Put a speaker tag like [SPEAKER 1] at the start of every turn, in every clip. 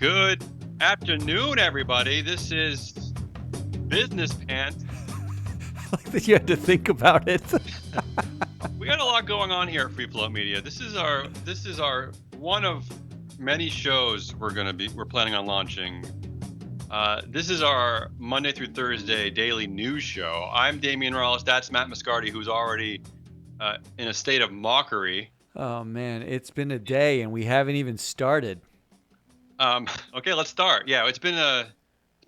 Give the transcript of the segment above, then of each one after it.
[SPEAKER 1] Good afternoon, everybody. This is Business Pants.
[SPEAKER 2] Like that you had to think about it.
[SPEAKER 1] We got a lot going on here at Free Float Media. This is our one of many shows we're planning on launching. This is our Monday through Thursday daily news show. I'm Damian Rollis. That's Matt Mascardi, who's already in a state of mockery.
[SPEAKER 2] Oh man, it's been a day and we haven't even started.
[SPEAKER 1] Okay, let's start. Yeah, it's been a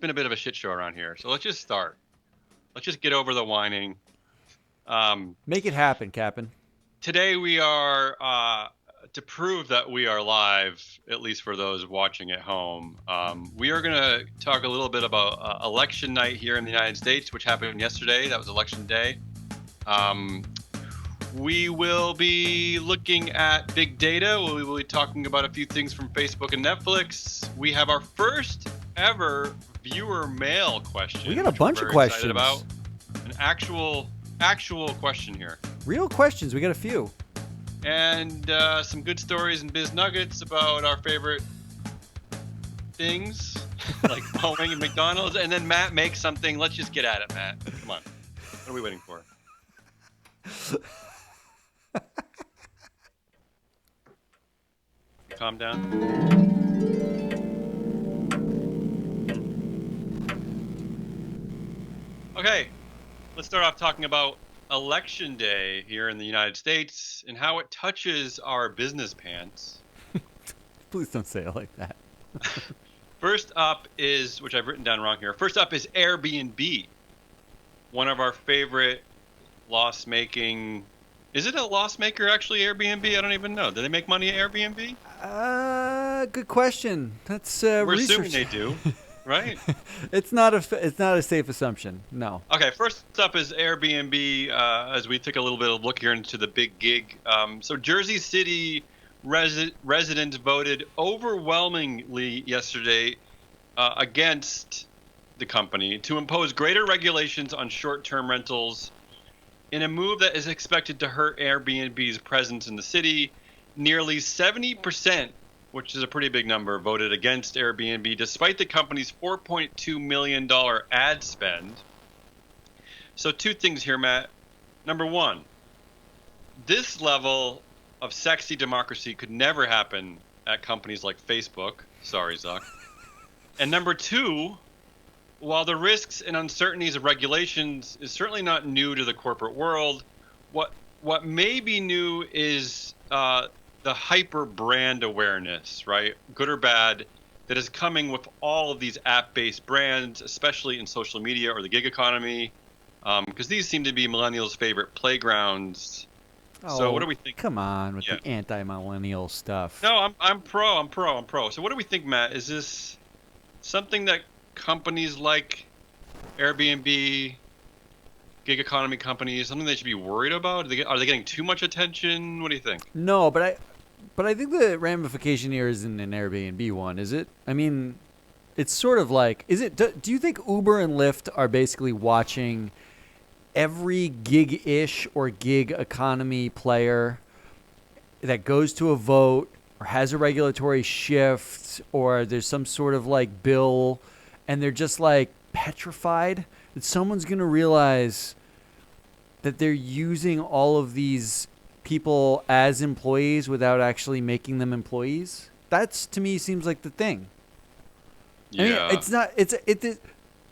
[SPEAKER 1] bit of a shit show around here. So let's just start. Let's just get over the whining.
[SPEAKER 2] Make it happen, Captain.
[SPEAKER 1] Today we are to prove that we are live, at least for those watching at home. We are going to talk a little bit about election night here in the United States, which happened yesterday. That was election day. We will be looking at big data. We will be talking about a few things from Facebook and Netflix. We have our first ever viewer mail question.
[SPEAKER 2] We got a bunch of questions.
[SPEAKER 1] About an actual question here.
[SPEAKER 2] Real questions. We got a few.
[SPEAKER 1] And some good stories and biz nuggets about our favorite things, like Boeing and McDonald's. And then Matt makes something. Let's just get at it, Matt. Come on. What are we waiting for? Calm down. Okay, let's start off talking about Election Day here in the United States and how it touches our business pants.
[SPEAKER 2] Please don't say it like that.
[SPEAKER 1] First up is, which I've written down wrong here, first up is Airbnb. One of our favorite loss-making... Is it a loss maker, actually, Airbnb? I don't even know. Do they make money at Airbnb?
[SPEAKER 2] Good question. That's
[SPEAKER 1] We're
[SPEAKER 2] research.
[SPEAKER 1] assuming they do, right?
[SPEAKER 2] It's not a safe assumption. No.
[SPEAKER 1] Okay, first up is Airbnb. As we take a little bit of a look here into the big gig. So Jersey City residents voted overwhelmingly yesterday against the company to impose greater regulations on short-term rentals. In a move that is expected to hurt Airbnb's presence in the city, nearly 70%, which is a pretty big number, voted against Airbnb, despite the company's $4.2 million ad spend. So two things here, Matt. Number one, this level of sexy democracy could never happen at companies like Facebook. Sorry, Zuck. And number two, while the risks and uncertainties of regulations is certainly not new to the corporate world, what may be new is the hyper brand awareness, right? Good or bad, that is coming with all of these app-based brands, especially in social media or the gig economy, because these seem to be millennials' favorite playgrounds. So what do we think?
[SPEAKER 2] Come on with the anti-millennial stuff.
[SPEAKER 1] No, I'm pro. So what do we think, Matt? Is this something that companies like Airbnb, gig economy companies, something they should be worried about? Are they getting too much attention? What do you think?
[SPEAKER 2] No, but I think the ramification here isn't an Airbnb one, is it? I mean, it's sort of like, is it? Do you think Uber and Lyft are basically watching every gig-ish or gig economy player that goes to a vote or has a regulatory shift or there's some sort of like bill, and they're just like petrified that someone's going to realize that they're using all of these people as employees without actually making them employees? That's, to me, seems like the thing.
[SPEAKER 1] Yeah.
[SPEAKER 2] I mean, it's not.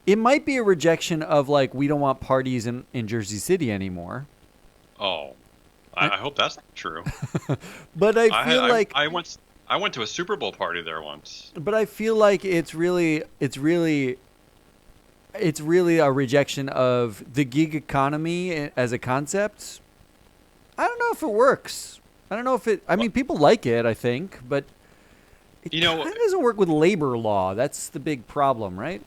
[SPEAKER 2] It might be a rejection of like, we don't want parties in Jersey City anymore.
[SPEAKER 1] Oh, I hope that's true.
[SPEAKER 2] But I feel like
[SPEAKER 1] I went to a Super Bowl party there once.
[SPEAKER 2] But I feel like it's really a rejection of the gig economy as a concept. I don't know if it works. I don't know if it. I mean, people like it, I think, but it kind of doesn't work with labor law. That's the big problem, right?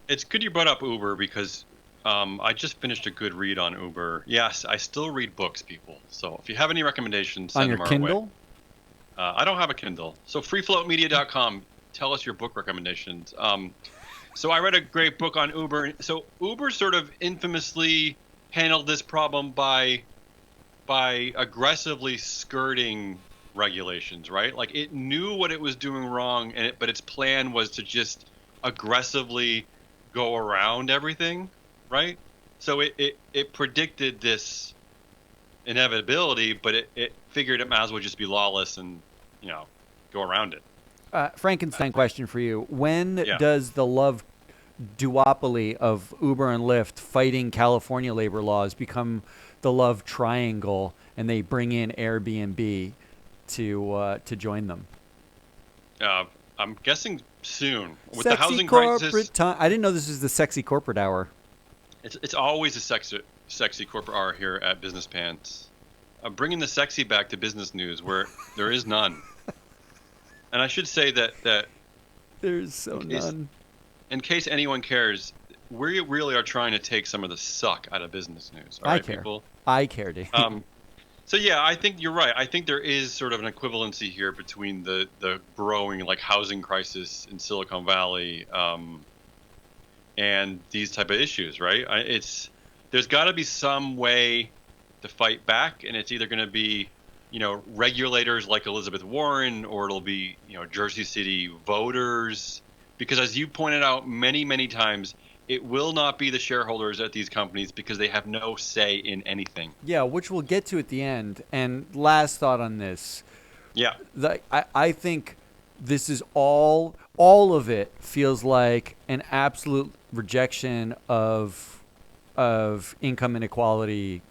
[SPEAKER 1] It's good you brought up Uber because I just finished a good read on Uber. Yes, I still read books, people. So if you have any recommendations, send
[SPEAKER 2] on your
[SPEAKER 1] them our
[SPEAKER 2] Kindle.
[SPEAKER 1] way. I don't have a Kindle. So freefloatmedia.com. Tell us your book recommendations. So I read a great book on Uber. So Uber sort of infamously handled this problem by aggressively skirting regulations, right? Like it knew what it was doing wrong, but its plan was to just aggressively go around everything, right? So it predicted this inevitability, but it figured it might as well just be lawless and go around it.
[SPEAKER 2] Frankenstein question for you: when
[SPEAKER 1] Yeah.
[SPEAKER 2] does the love duopoly of Uber and Lyft fighting California labor laws become the love triangle, and they bring in Airbnb to join them?
[SPEAKER 1] Uh, I'm guessing soon with the
[SPEAKER 2] Sexy
[SPEAKER 1] housing crisis.
[SPEAKER 2] corporate time. I didn't know this was the sexy corporate hour.
[SPEAKER 1] It's always a sexy corporate hour here at Business Pants. Bringing the sexy back to business news where there is none. And I should say that
[SPEAKER 2] There's so
[SPEAKER 1] in case,
[SPEAKER 2] none.
[SPEAKER 1] in case anyone cares, we really are trying to take some of the suck out of business news. All
[SPEAKER 2] I
[SPEAKER 1] right,
[SPEAKER 2] care.
[SPEAKER 1] people.
[SPEAKER 2] I care, Dave.
[SPEAKER 1] So yeah, I think you're right. I think there is sort of an equivalency here between the growing like housing crisis in Silicon Valley and these type of issues, right? There's got to be some way to fight back, and it's either going to be regulators like Elizabeth Warren, or it'll be Jersey City voters, because as you pointed out many times, it will not be the shareholders at these companies because they have no say in anything.
[SPEAKER 2] Yeah, which we'll get to at the end. And last thought on this.
[SPEAKER 1] Yeah.
[SPEAKER 2] I think this is all of it feels like an absolute rejection of income inequality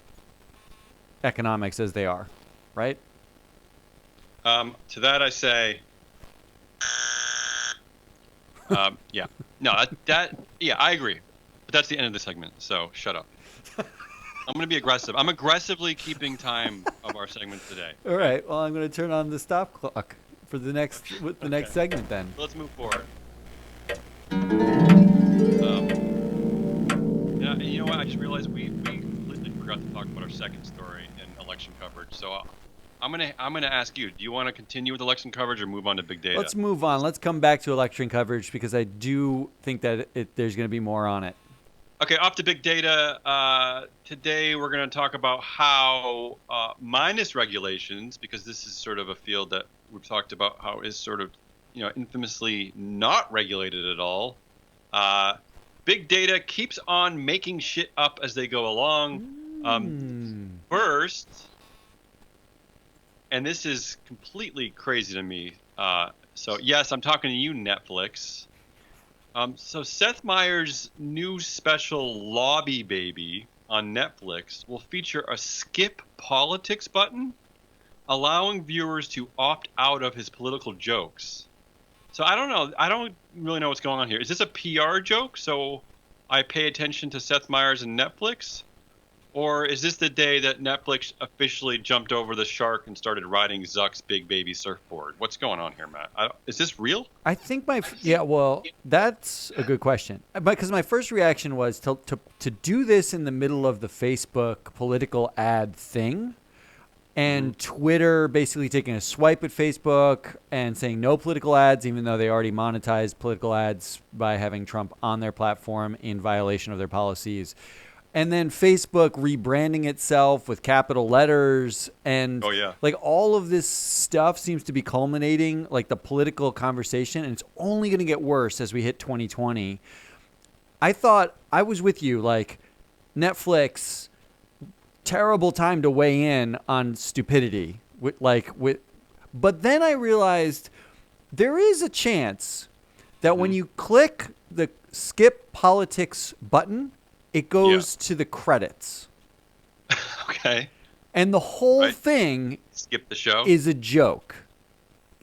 [SPEAKER 2] economics as they are, right?
[SPEAKER 1] To that I say, yeah, no, yeah, I agree, but that's the end of the segment. So shut up. I'm going to be aggressive. I'm aggressively keeping time of our segment today.
[SPEAKER 2] All right. Well, I'm going to turn on the stop clock for the next next segment then.
[SPEAKER 1] Let's move forward. You know what? I just realized we completely forgot to talk about our second story in election coverage. So I'm gonna ask you: do you want to continue with election coverage or move on to big data?
[SPEAKER 2] Let's move on. Let's come back to election coverage because I do think that there's going to be more on it.
[SPEAKER 1] Okay, off to big data. Today we're going to talk about how minus regulations, because this is sort of a field that we've talked about how is sort of infamously not regulated at all. Big data keeps on making shit up as they go along. First, and this is completely crazy to me. So yes, I'm talking to you, Netflix. So Seth Meyers' new special Lobby Baby on Netflix will feature a skip politics button, allowing viewers to opt out of his political jokes. So I don't know. I don't really know what's going on here. Is this a PR joke? So I pay attention to Seth Meyers and Netflix? Or is this the day that Netflix officially jumped over the shark and started riding Zuck's big baby surfboard? What's going on here, Matt? Is this real?
[SPEAKER 2] I think well, that's a good question. Because my first reaction was to do this in the middle of the Facebook political ad thing, and Twitter basically taking a swipe at Facebook and saying no political ads, even though they already monetized political ads by having Trump on their platform in violation of their policies. And then Facebook rebranding itself with capital letters, and like all of this stuff seems to be culminating, like the political conversation, and it's only going to get worse as we hit 2020. I thought I was with you, like Netflix, terrible time to weigh in on stupidity. But then I realized there is a chance that when you click the skip politics button, it goes to the credits.
[SPEAKER 1] Okay.
[SPEAKER 2] And the whole thing
[SPEAKER 1] skip the show
[SPEAKER 2] is a joke.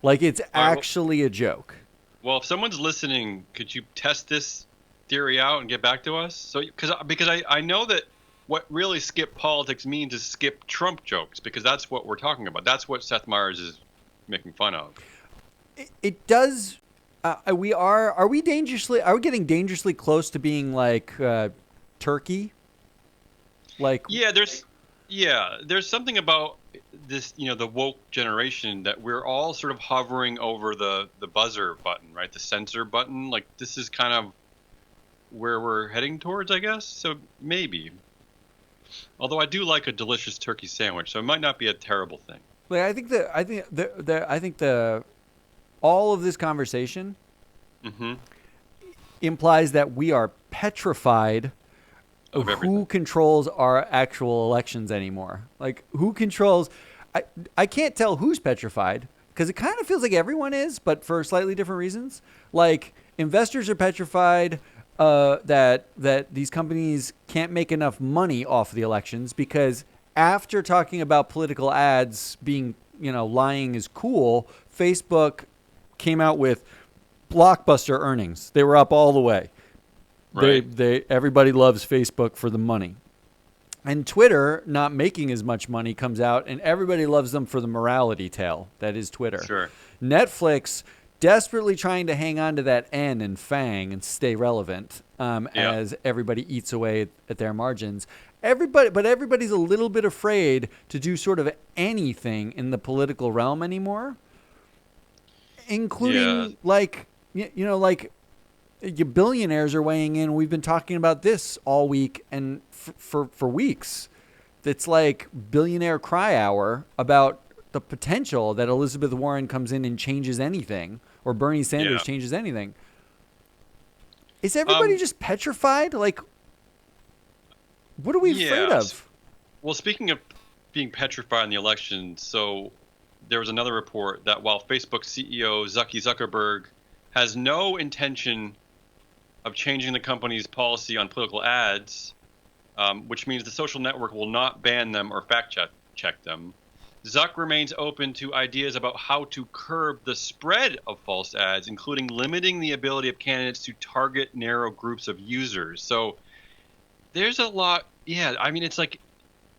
[SPEAKER 2] Like it's actually a joke.
[SPEAKER 1] Well, if someone's listening, could you test this theory out and get back to us? So because I know that what really skip politics means is skip Trump jokes, because that's what we're talking about. That's what Seth Meyers is making fun of.
[SPEAKER 2] It does. Are we getting dangerously close to being like Turkey? Like
[SPEAKER 1] there's something about this, the woke generation, that we're all sort of hovering over the buzzer button, right? The censor button. Like this is kind of where we're heading towards, I guess. So maybe. Although I do like a delicious turkey sandwich, so it might not be a terrible thing.
[SPEAKER 2] Like I think the all of this conversation
[SPEAKER 1] Mm-hmm.
[SPEAKER 2] implies that we are petrified of
[SPEAKER 1] Of
[SPEAKER 2] who
[SPEAKER 1] everything.
[SPEAKER 2] controls our actual elections anymore. Like who controls I can't tell who's petrified because it kind of feels like everyone is, but for slightly different reasons. Like investors are petrified that these companies can't make enough money off of the elections because after talking about political ads being, lying is cool, Facebook came out with blockbuster earnings. They were up all the way. They
[SPEAKER 1] Right.
[SPEAKER 2] they everybody loves Facebook for the money. And Twitter not making as much money comes out and everybody loves them for the morality tale that is Twitter.
[SPEAKER 1] Sure.
[SPEAKER 2] Netflix desperately trying to hang on to that N and Fang and stay relevant
[SPEAKER 1] Yeah.
[SPEAKER 2] as everybody eats away at their margins. Everybody's a little bit afraid to do sort of anything in the political realm anymore,
[SPEAKER 1] Yeah.
[SPEAKER 2] including like your billionaires are weighing in. We've been talking about this all week and for weeks. It's like billionaire cry hour about the potential that Elizabeth Warren comes in and changes anything or Bernie Sanders
[SPEAKER 1] Yeah.
[SPEAKER 2] changes anything. Is everybody
[SPEAKER 1] Um.
[SPEAKER 2] just petrified? Like, what are we afraid
[SPEAKER 1] Yeah.
[SPEAKER 2] of?
[SPEAKER 1] Well, speaking of being petrified in the election, so there was another report that while Facebook CEO Zuckerberg has no intention of changing the company's policy on political ads, which means the social network will not ban them or fact check them. Zuck remains open to ideas about how to curb the spread of false ads, including limiting the ability of candidates to target narrow groups of users. So there's a lot. Yeah, I mean, it's like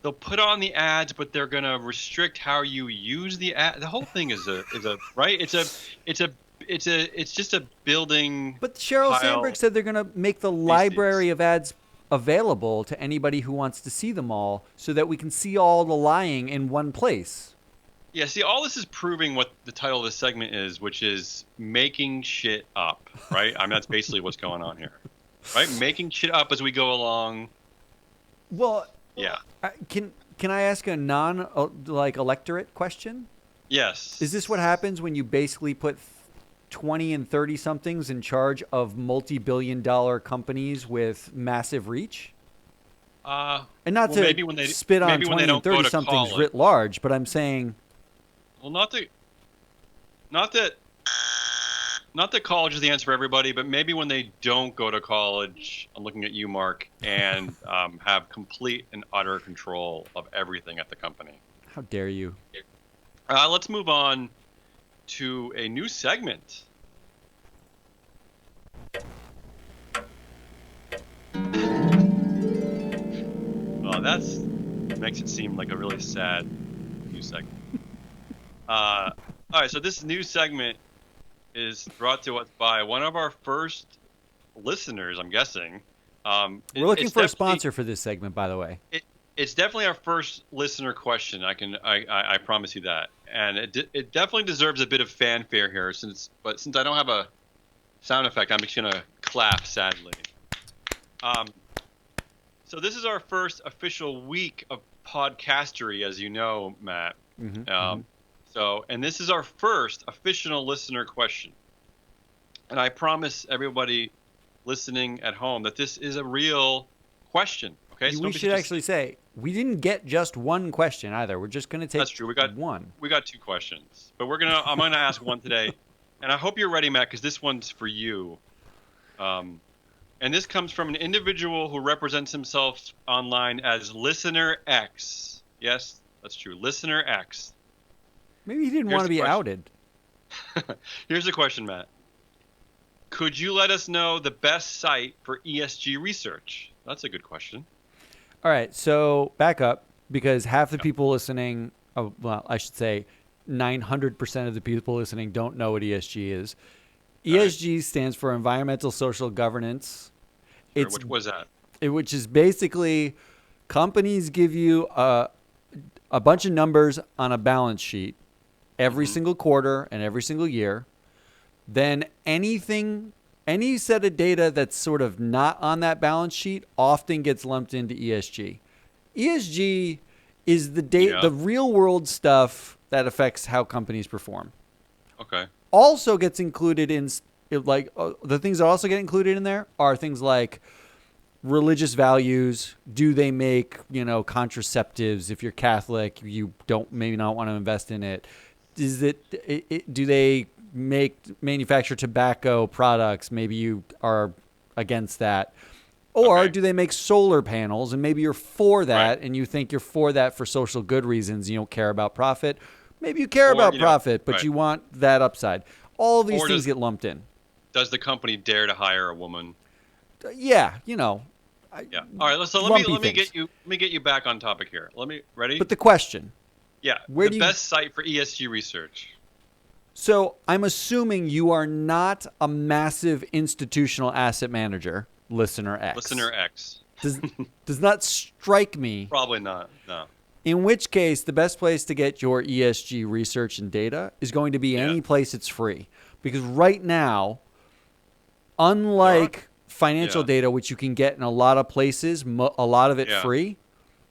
[SPEAKER 1] they'll put on the ads, but they're gonna restrict how you use the ad. The whole thing is a right. It's just a building
[SPEAKER 2] But Sheryl Sandberg
[SPEAKER 1] pile.
[SPEAKER 2] said they're going to make the
[SPEAKER 1] Theses.
[SPEAKER 2] library of ads available to anybody who wants to see them all so that we can see all the lying in one place.
[SPEAKER 1] Yeah, see, all this is proving what the title of this segment is, which is making shit up, right? I mean, that's basically what's going on here, right? Making shit up as we go along.
[SPEAKER 2] Well,
[SPEAKER 1] Yeah.
[SPEAKER 2] can I ask a non like electorate question?
[SPEAKER 1] Yes.
[SPEAKER 2] Is this what happens when you basically put 20 and 30 somethings in charge of multi-billion-dollar companies with massive reach? And not
[SPEAKER 1] Well,
[SPEAKER 2] to spit on
[SPEAKER 1] maybe when they
[SPEAKER 2] 20 and
[SPEAKER 1] don't go
[SPEAKER 2] 30
[SPEAKER 1] to
[SPEAKER 2] somethings
[SPEAKER 1] college.
[SPEAKER 2] writ large, but I'm saying
[SPEAKER 1] Well, not that college is the answer for everybody, but maybe when they don't go to college, I'm looking at you, Mark, and have complete and utter control of everything at the company.
[SPEAKER 2] how dare you?
[SPEAKER 1] Let's move on to a new segment. Well, that's makes it seem like a really sad new segment. All right, so this new segment is brought to us by one of our first listeners, I'm guessing.
[SPEAKER 2] We're looking
[SPEAKER 1] It's
[SPEAKER 2] for a
[SPEAKER 1] definitely
[SPEAKER 2] sponsor for this segment, by the way.
[SPEAKER 1] it's definitely our first listener question. I promise you that, and it definitely deserves a bit of fanfare here. Since I don't have a sound effect, I'm just gonna clap sadly. Um, so this is our first official week of podcastery, as you know, Matt.
[SPEAKER 2] Mm-hmm.
[SPEAKER 1] And this is our first official listener question, and I promise everybody listening at home that this is a real question. Okay, so
[SPEAKER 2] We
[SPEAKER 1] don't be
[SPEAKER 2] should
[SPEAKER 1] just
[SPEAKER 2] actually say we didn't get just one question either. We're just going to take
[SPEAKER 1] That's true.
[SPEAKER 2] one.
[SPEAKER 1] We got two questions, but I'm gonna ask one today, and I hope you're ready, Matt, because this one's for you. And this comes from an individual who represents himself online as Listener X. Yes, that's true. Listener X.
[SPEAKER 2] Maybe he didn't
[SPEAKER 1] Here's
[SPEAKER 2] want to
[SPEAKER 1] the
[SPEAKER 2] be
[SPEAKER 1] question.
[SPEAKER 2] outed.
[SPEAKER 1] Here's the question, Matt. Could you let us know the best site for ESG research? That's a good question.
[SPEAKER 2] All right, so back up because half the people listening, well, I should say 900% of the people listening don't know what ESG is.
[SPEAKER 1] All right.
[SPEAKER 2] ESG stands for Environmental Social Governance.
[SPEAKER 1] Sure, which was that?
[SPEAKER 2] Which is basically companies give you a bunch of numbers on a balance sheet every single quarter and every single year. Then any set of data that's sort of not on that balance sheet often gets lumped into ESG. ESG is the
[SPEAKER 1] Yeah.
[SPEAKER 2] the real world stuff that affects how companies perform.
[SPEAKER 1] Okay.
[SPEAKER 2] Also gets included in the things that also get included in there are things like religious values. Do they make contraceptives? If you're Catholic, you don't maybe not want to invest in it. Do they manufacture tobacco products? Maybe you are against that. Or
[SPEAKER 1] Okay.
[SPEAKER 2] do they make solar panels? And maybe you're for
[SPEAKER 1] Right.
[SPEAKER 2] that, and you think you're for that for social good reasons. You don't care about profit. Maybe you care
[SPEAKER 1] Or
[SPEAKER 2] about profit, but
[SPEAKER 1] right.
[SPEAKER 2] you want that upside. All of these
[SPEAKER 1] Or
[SPEAKER 2] things get lumped in.
[SPEAKER 1] does the company dare to hire a woman?
[SPEAKER 2] Yeah,
[SPEAKER 1] Yeah. All right. So
[SPEAKER 2] lumpy
[SPEAKER 1] let me
[SPEAKER 2] things.
[SPEAKER 1] get you back on topic here. Ready?
[SPEAKER 2] But the question,
[SPEAKER 1] Yeah.
[SPEAKER 2] where
[SPEAKER 1] The
[SPEAKER 2] do you?
[SPEAKER 1] best site for ESG research.
[SPEAKER 2] So I'm assuming you are not a massive institutional asset manager, listener X.
[SPEAKER 1] Listener X.
[SPEAKER 2] Does not strike me.
[SPEAKER 1] Probably not. No.
[SPEAKER 2] In which case, the best place to get your ESG research and data is going to be
[SPEAKER 1] Yeah.
[SPEAKER 2] any place it's free. Because right now,
[SPEAKER 1] There are.
[SPEAKER 2] unlike financial
[SPEAKER 1] Yeah.
[SPEAKER 2] data, which you can get in a lot of places, a lot of it
[SPEAKER 1] Yeah.
[SPEAKER 2] free,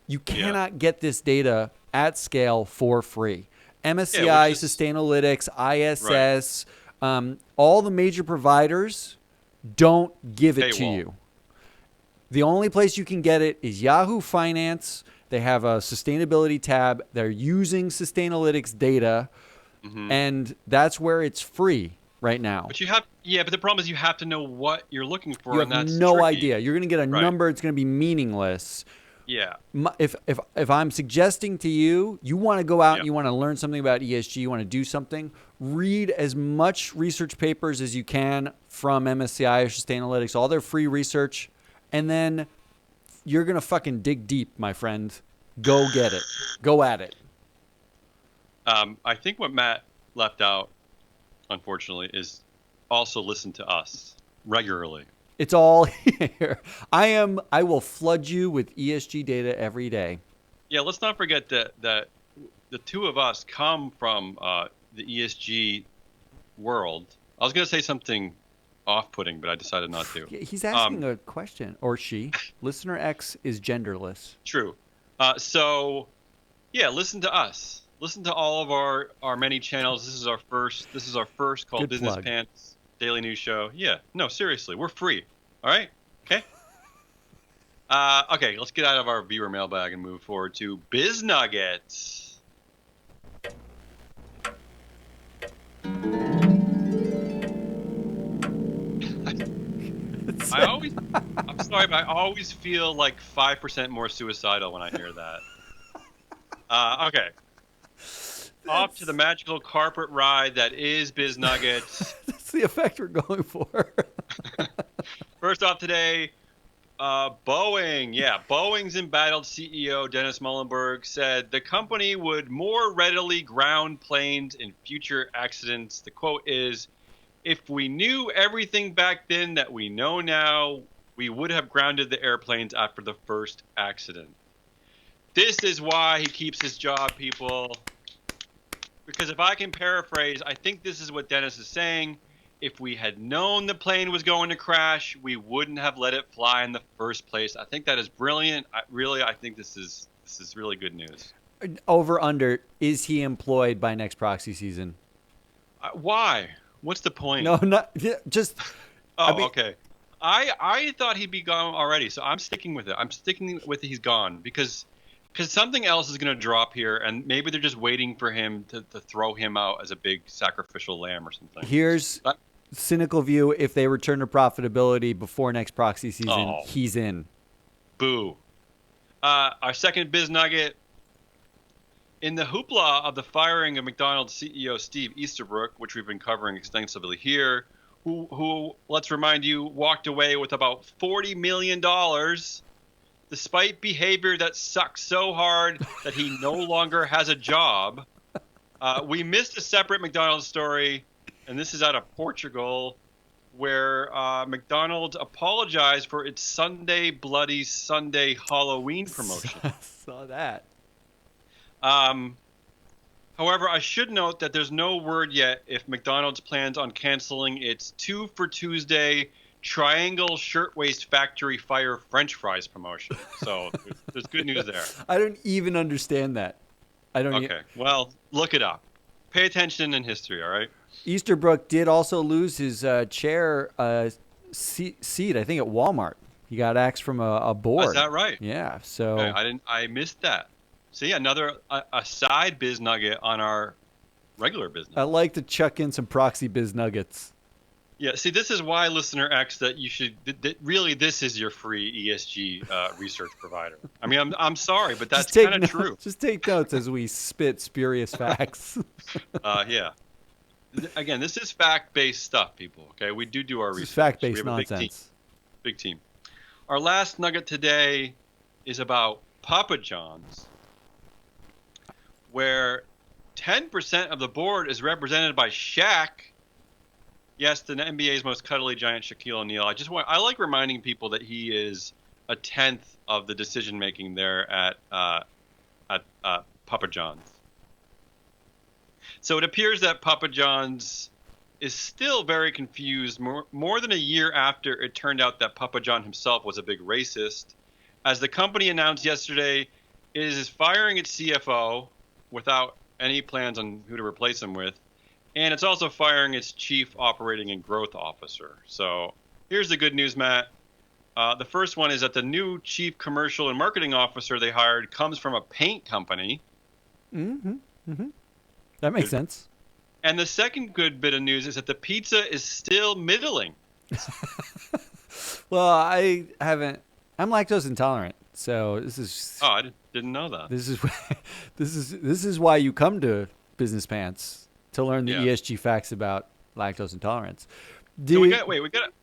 [SPEAKER 2] you
[SPEAKER 1] Yeah.
[SPEAKER 2] cannot get this data at scale for free.
[SPEAKER 1] Yeah.
[SPEAKER 2] MSCI,
[SPEAKER 1] Which is
[SPEAKER 2] Sustainalytics,
[SPEAKER 1] right.
[SPEAKER 2] ISS, all the major providers don't give it to
[SPEAKER 1] Paywall.
[SPEAKER 2] you. The only place you can get it is Yahoo Finance. They have a sustainability tab. They're using Sustainalytics data,
[SPEAKER 1] Hmm.
[SPEAKER 2] and that's where it's free right now.
[SPEAKER 1] But but the problem is you have to know what you're looking for,
[SPEAKER 2] You
[SPEAKER 1] and
[SPEAKER 2] have
[SPEAKER 1] that's
[SPEAKER 2] no
[SPEAKER 1] tricky.
[SPEAKER 2] idea. You're going to get a
[SPEAKER 1] Right.
[SPEAKER 2] number. It's going to be meaningless.
[SPEAKER 1] Yeah.
[SPEAKER 2] If I'm suggesting to you, you want to go out
[SPEAKER 1] Yeah.
[SPEAKER 2] and you want to learn something about ESG, you want to do something, read as much research papers as you can from MSCI or Sustainalytics, all their free research, and then you're going to fucking dig deep, my friend. Go get it. Go at it.
[SPEAKER 1] I think what Matt left out, unfortunately, is also listen to us regularly.
[SPEAKER 2] It's all here. I will flood you with ESG data every day.
[SPEAKER 1] Yeah, let's not forget that the two of us come from the ESG world. I was going to say something off-putting, but I decided not to.
[SPEAKER 2] He's asking a question, or she. Listener X is genderless.
[SPEAKER 1] True. So, yeah, listen to us. Listen to all of our many channels. This is our first called
[SPEAKER 2] Good
[SPEAKER 1] Business
[SPEAKER 2] plug.
[SPEAKER 1] Pants Daily News Show. Yeah. No, seriously, we're free. All right. Okay. Okay, let's get out of our viewer mailbag and move forward to Biz Nuggets. I'm sorry, but I always feel like 5% more suicidal when I hear that. Okay. Off to the magical carpet ride that is Biz Nuggets.
[SPEAKER 2] That's the effect we're going for.
[SPEAKER 1] First off today, Boeing. Yeah, Boeing's embattled CEO Dennis Muhlenberg said the company would more readily ground planes in future accidents. The quote is, "If we knew everything back then that we know now, we would have grounded the airplanes after the first accident." This is why he keeps his job, people. Because if I can paraphrase, I think this is what Dennis is saying. If we had known the plane was going to crash, we wouldn't have let it fly in the first place. I think that is brilliant. I think this is really good news.
[SPEAKER 2] Over under, is he employed by next proxy season?
[SPEAKER 1] Why? What's the point?
[SPEAKER 2] No, not just.
[SPEAKER 1] Oh,
[SPEAKER 2] I mean,
[SPEAKER 1] okay. I thought he'd be gone already, so I'm sticking with it. I'm sticking with he's gone because something else is going to drop here, and maybe they're just waiting for him to throw him out as a big sacrificial lamb or something.
[SPEAKER 2] Here's cynical view: if they return to profitability before next proxy season, he's in.
[SPEAKER 1] Boo. Our second biz nugget. In the hoopla of the firing of McDonald's CEO Steve Easterbrook, which we've been covering extensively here, who let's remind you, walked away with about $40 million despite behavior that sucks so hard that he no longer has a job. We missed a separate McDonald's story, and this is out of Portugal, where McDonald's apologized for its Sunday Bloody Sunday Halloween promotion.
[SPEAKER 2] Saw that.
[SPEAKER 1] However, I should note that there's no word yet if McDonald's plans on canceling its 2 for Tuesday Triangle Shirtwaist Factory Fire French fries promotion. So there's good news there.
[SPEAKER 2] I don't even understand that. I don't.
[SPEAKER 1] Okay. Well, look it up. Pay attention in history. All right.
[SPEAKER 2] Easterbrook did also lose his chair seat. I think at Walmart. He got axed from a
[SPEAKER 1] Is
[SPEAKER 2] board.
[SPEAKER 1] that right?
[SPEAKER 2] Yeah.
[SPEAKER 1] Okay.
[SPEAKER 2] So
[SPEAKER 1] I missed that. See, another a side biz nugget on our regular
[SPEAKER 2] I
[SPEAKER 1] business.
[SPEAKER 2] like to chuck in some proxy biz nuggets.
[SPEAKER 1] Yeah. See, this is why, listener X, that you should really this is your free ESG research provider. I mean, I'm sorry, but that's kind of true.
[SPEAKER 2] Just take notes as we spit spurious facts.
[SPEAKER 1] Yeah. Again, this is fact-based stuff, people. Okay, we do our
[SPEAKER 2] This is
[SPEAKER 1] research. We
[SPEAKER 2] fact-based
[SPEAKER 1] have a big team.
[SPEAKER 2] nonsense.
[SPEAKER 1] Big team. Our last nugget today is about Papa John's, where 10% of the board is represented by Shaq. Yes, the NBA's most cuddly giant, Shaquille O'Neal. I like reminding people that he is a tenth of the decision making there at Papa John's. So it appears that Papa John's is still very confused more than a year after it turned out that Papa John himself was a big racist. As the company announced yesterday, it is firing its CFO without any plans on who to replace him with. And it's also firing its chief operating and growth officer. So here's the good news, Matt. The first one is that the new chief commercial and marketing officer they hired comes from a paint company.
[SPEAKER 2] Mm-hmm. Mm-hmm. That makes sense.
[SPEAKER 1] And the second good bit of news is that the pizza is still middling.
[SPEAKER 2] Well, I'm lactose intolerant, so this is.
[SPEAKER 1] Oh, I didn't know that.
[SPEAKER 2] This is this is why you come to Business Pants, to learn the ESG facts about lactose intolerance.
[SPEAKER 1] So we got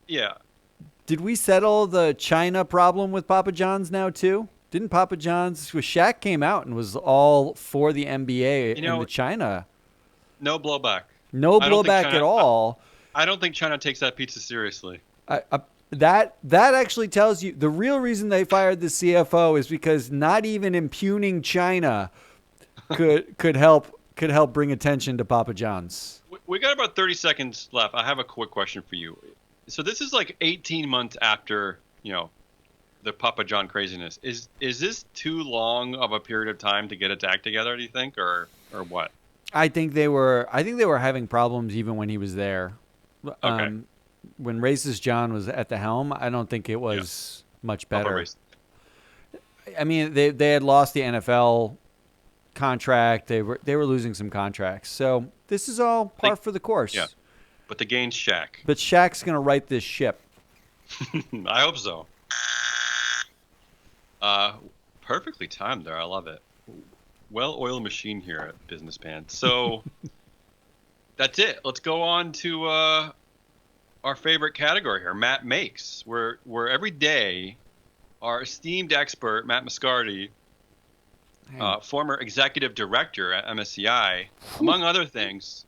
[SPEAKER 1] yeah.
[SPEAKER 2] Did we settle the China problem with Papa John's now too? Didn't Papa John's, Shaq came out and was all for the NBA in the China?
[SPEAKER 1] No blowback.
[SPEAKER 2] No blowback at all.
[SPEAKER 1] I don't think China takes that pizza seriously.
[SPEAKER 2] That actually tells you the real reason they fired the CFO is because not even impugning China could help bring attention to Papa John's.
[SPEAKER 1] We got about 30 seconds left. I have a quick question for you. So this is like 18 months after, the Papa John craziness. Is this too long of a period of time to get its act together, do you think, or what?
[SPEAKER 2] I think they were having problems even when he was there.
[SPEAKER 1] Okay.
[SPEAKER 2] When Racist John was at the helm, I don't think it was much better. I mean, they had lost the NFL contract. They were losing some contracts. So this is all par for the course.
[SPEAKER 1] Yeah. But the gain's Shaq.
[SPEAKER 2] But Shaq's going to right this ship.
[SPEAKER 1] I hope so. Perfectly timed there. I love it. Well-oiled machine here at Business Pants. So that's it. Let's go on to our favorite category here, Matt Makes, where every day our esteemed expert, Matt Moscardi, former executive director at MSCI, among other things,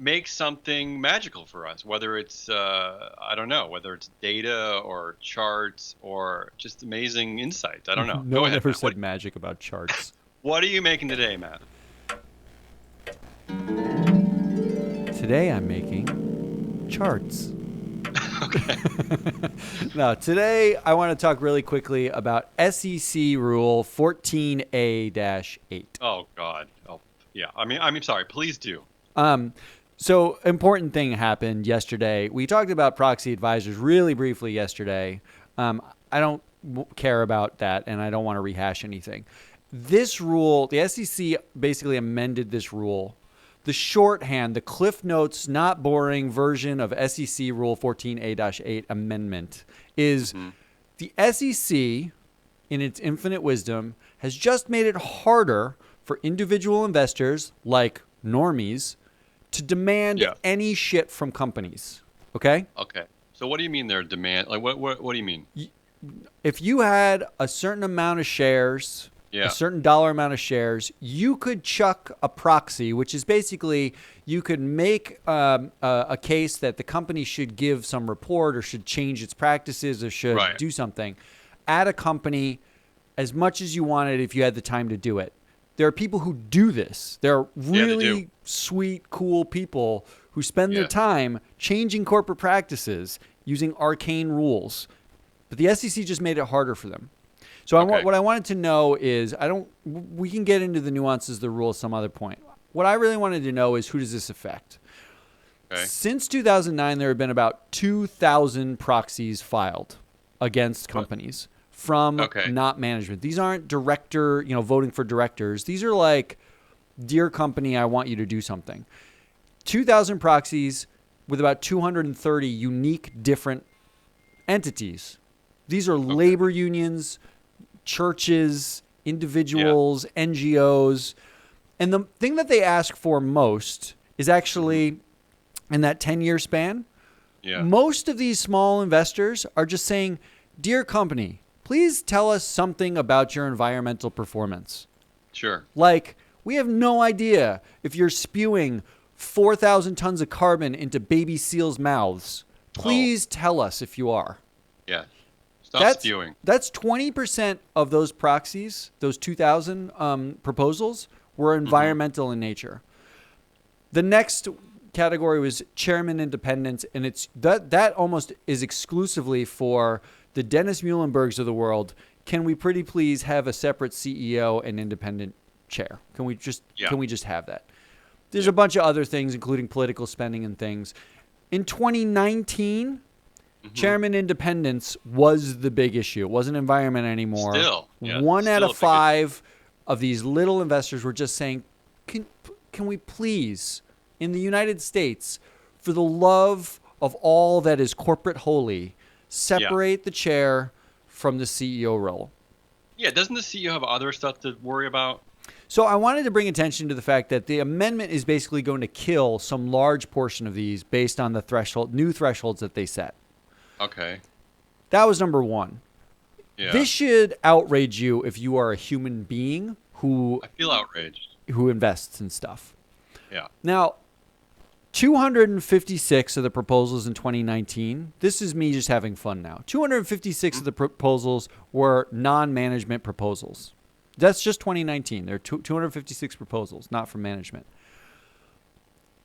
[SPEAKER 1] makes something magical for us, whether it's, I don't know, whether it's data or charts or just amazing insights. I don't know.
[SPEAKER 2] No one ever said magic about charts.
[SPEAKER 1] What are you making today, Matt?
[SPEAKER 2] Today I'm making charts.
[SPEAKER 1] Okay.
[SPEAKER 2] Now, today I want to talk really quickly about SEC Rule 14A-8.
[SPEAKER 1] Oh, God. Oh, yeah. I mean, sorry. Please do.
[SPEAKER 2] So, important thing happened yesterday. We talked about proxy advisors really briefly yesterday. I don't care about that, and I don't want to rehash anything. This rule, the SEC basically amended this rule. The shorthand, the Cliff Notes, not boring version of SEC Rule 14A-8 amendment is the SEC, in its infinite wisdom, has just made it harder for individual investors like normies to demand any shit from companies. Okay?
[SPEAKER 1] Okay. So what do you mean there, demand? Like, what do you mean?
[SPEAKER 2] If you had a certain amount of shares, a certain dollar amount of shares, you could chuck a proxy, which is basically you could make a case that the company should give some report or should change its practices or should do something at a company as much as you wanted if you had the time to do it. There are people who do this. There are really sweet, cool people who spend their time changing corporate practices using arcane rules. But the SEC just made it harder for them. So
[SPEAKER 1] Okay.
[SPEAKER 2] what I wanted to know is we can get into the nuances of the rule some other point. What I really wanted to know is who does this affect?
[SPEAKER 1] Okay.
[SPEAKER 2] Since 2009, there have been about 2,000 proxies filed against companies from
[SPEAKER 1] Okay.
[SPEAKER 2] not management. These aren't voting for directors. These are like, dear company, I want you to do something. 2,000 proxies with about 230 unique different entities. These are labor unions, churches, individuals, NGOs. And the thing that they ask for most is actually in that 10-year span.
[SPEAKER 1] Yeah.
[SPEAKER 2] Most of these small investors are just saying, dear company, please tell us something about your environmental performance.
[SPEAKER 1] Sure.
[SPEAKER 2] Like, we have no idea if you're spewing 4,000 tons of carbon into baby seals' mouths. Please tell us if you are.
[SPEAKER 1] Yeah. Stop spewing.
[SPEAKER 2] That's 20% of those proxies, those 2,000 proposals, were environmental in nature. The next category was chairman independence, and it's that almost is exclusively for the Dennis Muhlenbergs of the world. Can we pretty please have a separate CEO and independent chair? Can we just have that? There's a bunch of other things, including political spending and things. In 2019, chairman independence was the big issue. It wasn't environment anymore.
[SPEAKER 1] Still,
[SPEAKER 2] One out of 5 of these little investors were just saying, can we please, in the United States, for the love of all that is corporate holy, separate the chair from the CEO role?
[SPEAKER 1] Yeah, doesn't the CEO have other stuff to worry about?
[SPEAKER 2] So I wanted to bring attention to the fact that the amendment is basically going to kill some large portion of these based on the new thresholds that they set.
[SPEAKER 1] Okay.
[SPEAKER 2] That was number one.
[SPEAKER 1] Yeah.
[SPEAKER 2] This should outrage you if you are a human being
[SPEAKER 1] I feel outraged.
[SPEAKER 2] who invests in stuff.
[SPEAKER 1] Yeah.
[SPEAKER 2] Now, 256 of the proposals in 2019, this is me just having fun now. 256 of the proposals were non-management proposals. That's just 2019. There are 256 proposals, not from management.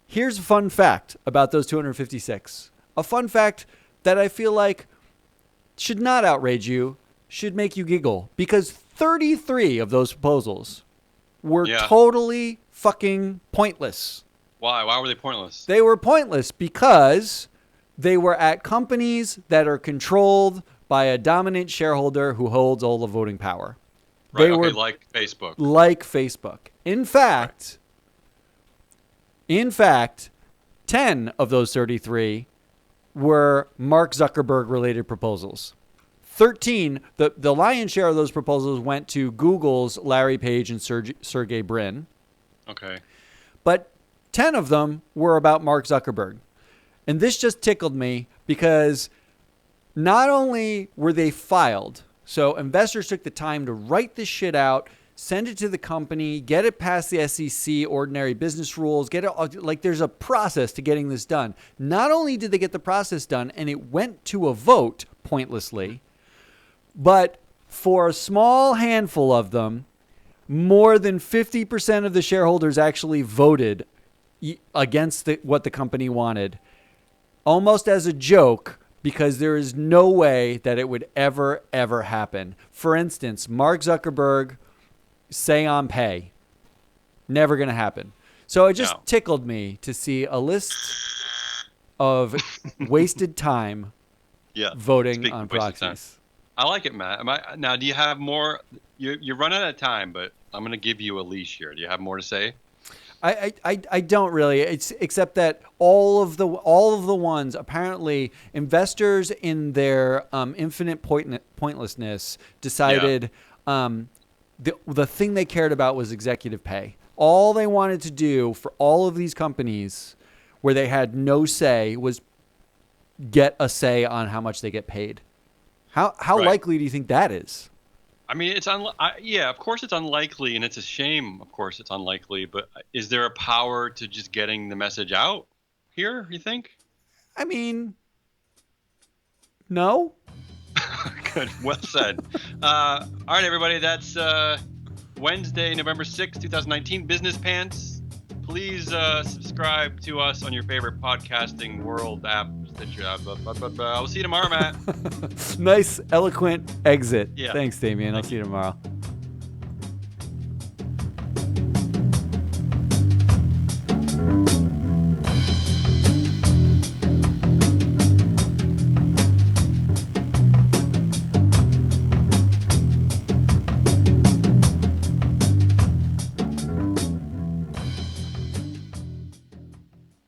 [SPEAKER 2] Here's a fun fact about those 256. A fun fact that I feel like should not outrage you, should make you giggle. Because 33 of those proposals were totally fucking pointless.
[SPEAKER 1] Why? Why were they pointless?
[SPEAKER 2] They were pointless because they were at companies that are controlled by a dominant shareholder who holds all the voting power.
[SPEAKER 1] Right,
[SPEAKER 2] They were
[SPEAKER 1] like Facebook.
[SPEAKER 2] like Facebook. In fact, 10 of those 33 were Mark Zuckerberg related proposals. 13, the lion's share of those proposals went to Google's Larry Page and Sergey Brin.
[SPEAKER 1] Okay.
[SPEAKER 2] But 10 of them were about Mark Zuckerberg. And this just tickled me because not only were they filed, so investors took the time to write this shit out, send it to the company, get it past the SEC ordinary business rules, get it like there's a process to getting this done. Not only did they get the process done and it went to a vote pointlessly, but for a small handful of them, more than 50% of the shareholders actually voted against what the company wanted, almost as a joke, because there is no way that it would ever happen. For instance, Mark Zuckerberg, say on pay. Never going to happen. So it just tickled me to see a list of wasted time voting on proxies.
[SPEAKER 1] I like it, Matt. Now, do you have more? You're running out of time, but I'm going to give you a leash here. Do you have more to say?
[SPEAKER 2] I don't really. It's except that all of the ones, apparently investors in their infinite pointlessness decided the thing they cared about was executive pay. All they wanted to do for all of these companies where they had no say was get a say on how much they get paid. How likely do you think that is?
[SPEAKER 1] I mean, of course it's unlikely, and it's a shame, of course it's unlikely, but is there a power to just getting the message out here, you think?
[SPEAKER 2] I mean, no.
[SPEAKER 1] Good, well said. All right, everybody, that's Wednesday, November 6th, 2019, Business Pants. Please subscribe to us on your favorite podcasting world app stitch you out. But I'll see you tomorrow, Matt.
[SPEAKER 2] Nice, eloquent exit.
[SPEAKER 1] Yeah.
[SPEAKER 2] Thanks, Damien. I'll
[SPEAKER 1] Thank
[SPEAKER 2] see you tomorrow.